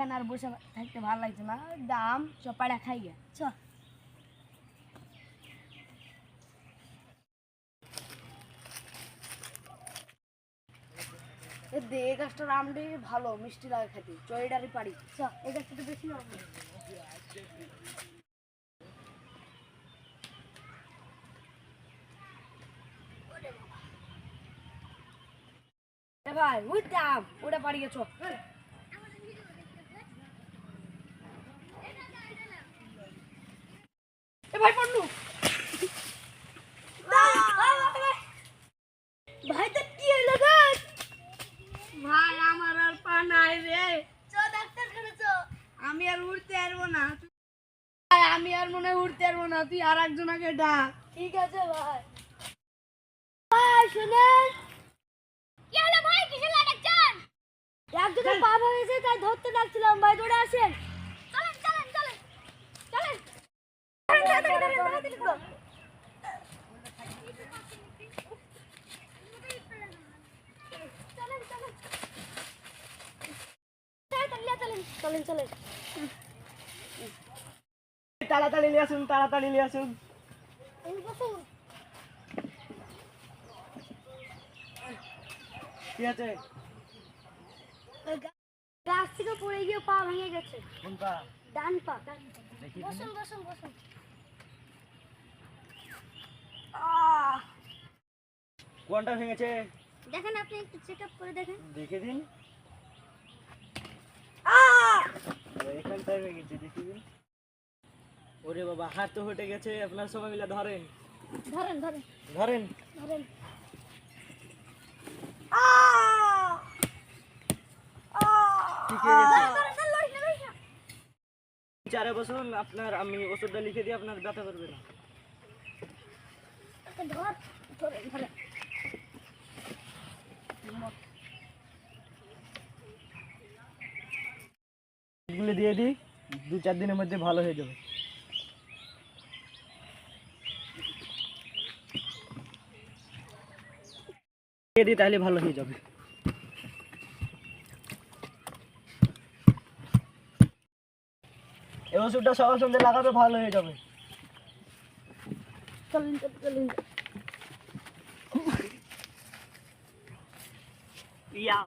এখানে আর বসে থাকতে ভালো লাগছে না, দাম চপাড়া খাই গে চ। এই গাছটার আমটি ভালো মিষ্টি লাগে খেতে, চড়িটারি পারি চ। এই গাছটা তো বেশি আম। ভাই উঠতাম ওটা পারি গেছো। ভাই পড়লু ভাই তো কি হইলো গাছ? ভাই আমার আর পা নাই রে। চ ডাক্তারখানা চ। আমি আর উঠতে পারবো না। ভাই আমি আর মনে হয় উঠতে পারবো না, তুই আর একজনকে ডাক। ঠিক আছে ভাই। ভাই শুনেন। কি হলো ভাই, কিসের ডাকছেন? একজনের পা ভেঙেছে তাই ধরতে ডাকছিলাম, ভাই দৌড়ে আসেন। চলেন চলেন চলেন চলেন। চলেন চলেন তাড়াতাড়ি নিয়ে আসুন, তাড়াতাড়ি নিয়ে আসুন। কি আছে? গাছ থেকে পড়ে গিয়ে পা ভেঙে গেছে। কোন পা? ডান পা। দেখি বসুন বসুন বসুন। কোনটা ভেঙেছে? দেখেন আপনি একটু চেক আপ করে দেখেন। দেখে দিন। এখানটায় ভেঙেছে, দেখে দিন। ওরে বাবা, হাত তো হেঁটে গেছে। আপনার সবাই মিলে ধরেন ধরেন ধরেন ধরেন। ধরেন। ঠিক হয়ে গেছে। চারে বসুন, আপনার আমি ওষুধটা লিখে দিই, আপনার ব্যথা করবে না। ধরেন ধরেন। এগুলো দিয়ে দিই, 2-4 দিনের মধ্যে ভালো হয়ে যাবে। দিয়ে দিই, তাহলে ভালো হয়ে যাবে। এই ওষুধটা সকাল সন্ধ্যে লাগাবে, ভালো হয়ে যাবে। চলেন চলেন। ইয়া